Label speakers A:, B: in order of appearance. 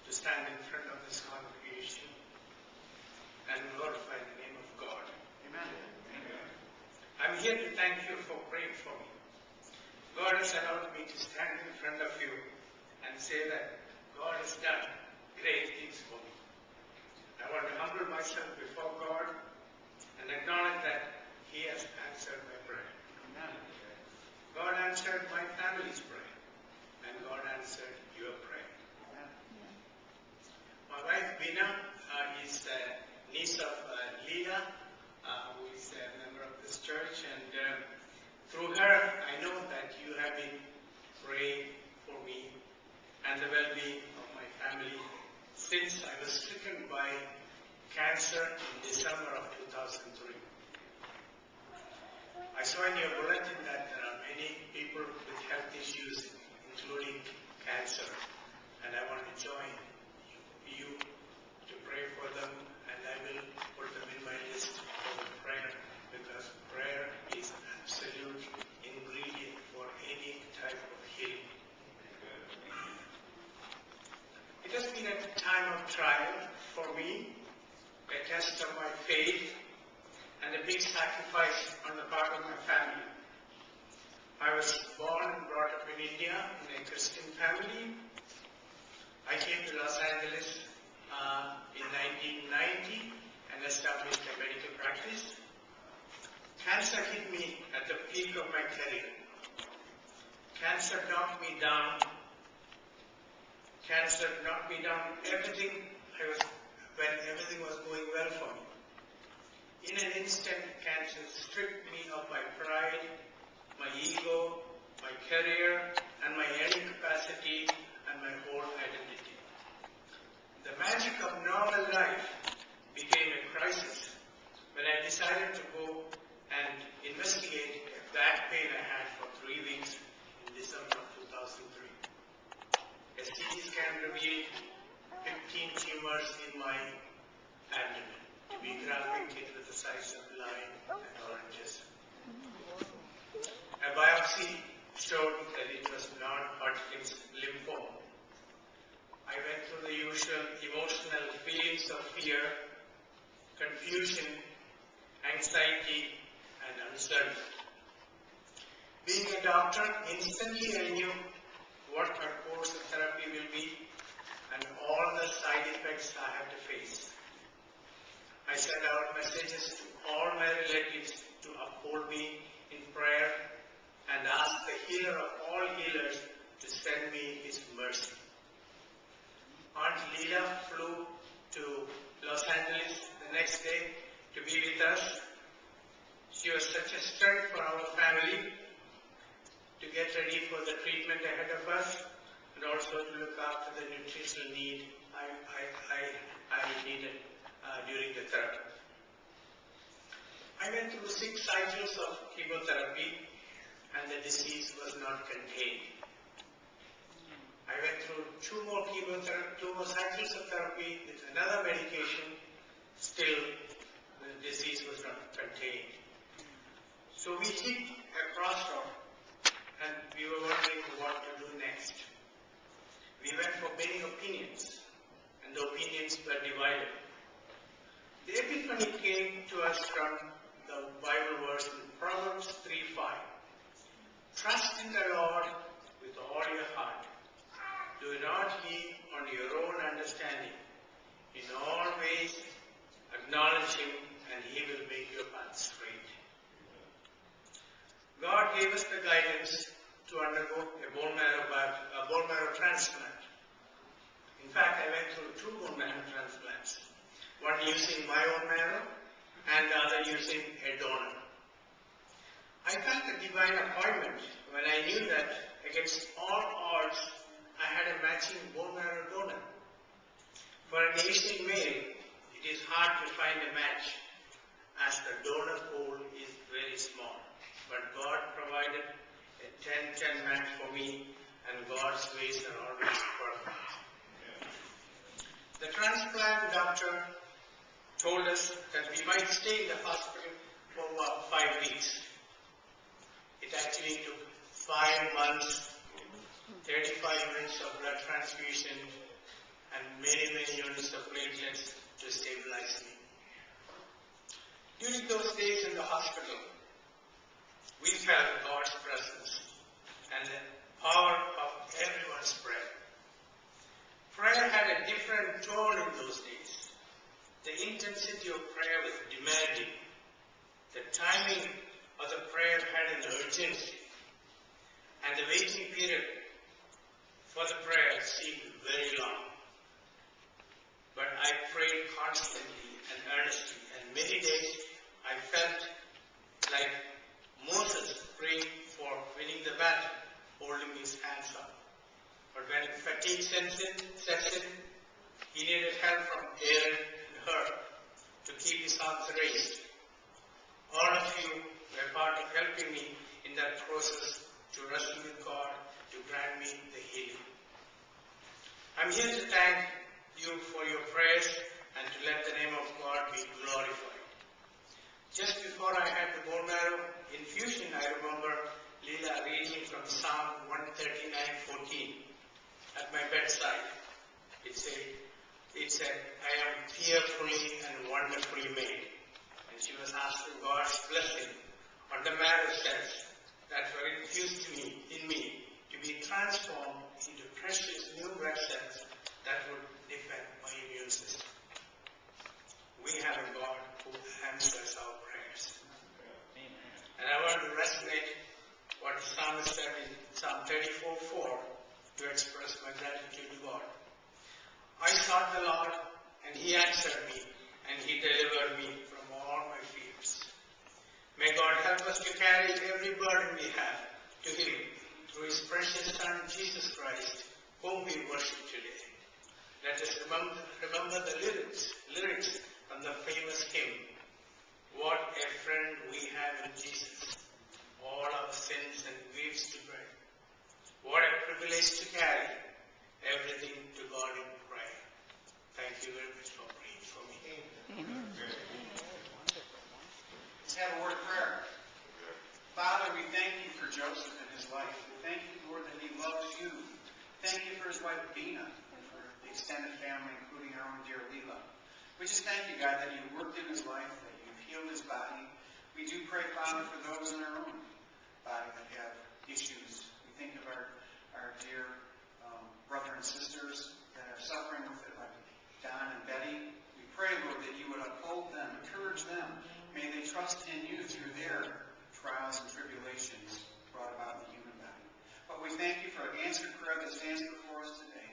A: to stand in front of this congregation and glorify the name of God. Amen. I'm here to thank you for praying for me. God has allowed me to stand in front of you and say that God has done great things for me. I want to humble myself before God and acknowledge that He has answered my prayer. Amen. God answered my family's prayer, and God answered your prayer. Amen. My wife Bina is a niece of Leela, who is a member of this church, and through her I know that you have been praying for me and the well-being of my family since I was stricken by cancer in December of 2003. I saw in your bulletin that there are many people with health issues, including cancer, and I want to join you to pray for them, and I will put them in my list for prayer, because prayer is an absolute ingredient for any type of healing. It has been a time of trial for me, a test of my faith, and a big sacrifice on the part of my family. I was born and brought up in India in a Christian family. I came to Los Angeles in 1990 and established a medical practice. Cancer hit me at the peak of my career. Cancer knocked me down. Cancer knocked me down when everything was going well for me. In an instant, cancer stripped me of my pride, my ego, my career, and my earning capacity, and my whole identity. The magic of normal life became a crisis when I decided to go and investigate a back pain I had for 3 weeks in December of 2003. A CT scan revealed 15 tumors in my abdomen, to be graphic, it was the size of lime and oranges. A biopsy showed that it was non-Hodgkin's lymphoma. I went through the usual emotional feelings of fear, confusion, anxiety, and uncertainty. Being a doctor, instantly I knew what my course of therapy will be and all the side effects I have to face. I sent out messages to all my relatives to uphold me in prayer and asked the healer of all healers to send me his mercy. Aunt Leela flew to Los Angeles the next day to be with us. She was such a strength for our family to get ready for the treatment ahead of us and also to look after the nutritional need I needed during the therapy. I went through 6 cycles of chemotherapy and the disease was not contained. I went through 2 more cycles of therapy with another medication. Still, the disease was not contained. So we hit a crossroad and we were wondering what to do next. We went for many opinions and the opinions were divided. The epiphany came to us from the Bible verse in Proverbs 3:5. Trust in the Lord with all your heart. Do not lean on your own understanding. In all ways, acknowledge Him and He will make your path straight. God gave us the guidance to undergo a bone marrow transplant. In fact, I went through 2 bone marrow transplants. One using my own marrow and the other using a donor. I felt a divine appointment when I knew that against all odds I had a matching bone marrow donor. For an Asian male, it is hard to find a match as the donor pool is very small. But God provided a 10-10 match for me and God's ways are always perfect. The transplant doctor told us that we might stay in the hospital for about 5 weeks. It actually took 5 months, 35 minutes of blood transfusion, and many, many units of platelets to stabilize me. During those days in the hospital, we felt God's presence and the power of everyone's prayer. Prayer had a different tone in those days. The intensity of prayer was demanding. The timing of the prayer had an urgency. And the waiting period for the prayer seemed very long. But I prayed constantly and earnestly, and many days I felt like Moses praying for winning the battle, holding his hands up. But when fatigue sets in, he needed help from Aaron and Hur to keep his arms raised. All of you were part of helping me in that process to wrestle with God, to grant me the healing. I'm here to thank you for your prayers and to let the name of God be glorified. Just before I had the bone marrow infusion, I remember Leela reading from Psalm 139:14 at my bedside. It said, I am fearfully and wonderfully made. And she was asking God's blessing on the marrow cells that were infused in me to be transformed into precious new red cells that would defend my immune system. We have a God who answers our prayers. And I want to resonate what the psalmist said in Psalm 34:4 to express my gratitude to God. I sought the Lord, and He answered me, and He delivered me from all my fears. May God help us to carry every burden we have to Him through His precious Son, Jesus Christ, whom we worship today. Let us remember the lyrics from the famous hymn, What a friend we have in Jesus, all our sins and griefs to bear. What a privilege to carry everything to God in prayer. Thank you very much for praying for me.
B: Let's have a word of prayer. Father, we thank you for Joseph and his life. We thank you, Lord, that he loves you. Thank you for his wife, Bina, and for the extended family, including our own dear Leela. We just thank you, God, that you worked in his life, that you've healed his body. We do pray, Father, for those in our own body that have issues. We think of our dear brother and sisters that are suffering with it, like Don and Betty. We pray, Lord, that you would uphold them, encourage them. May they trust in you through their trials and tribulations brought about in the human body. But we thank you for an answered prayer that stands before us today.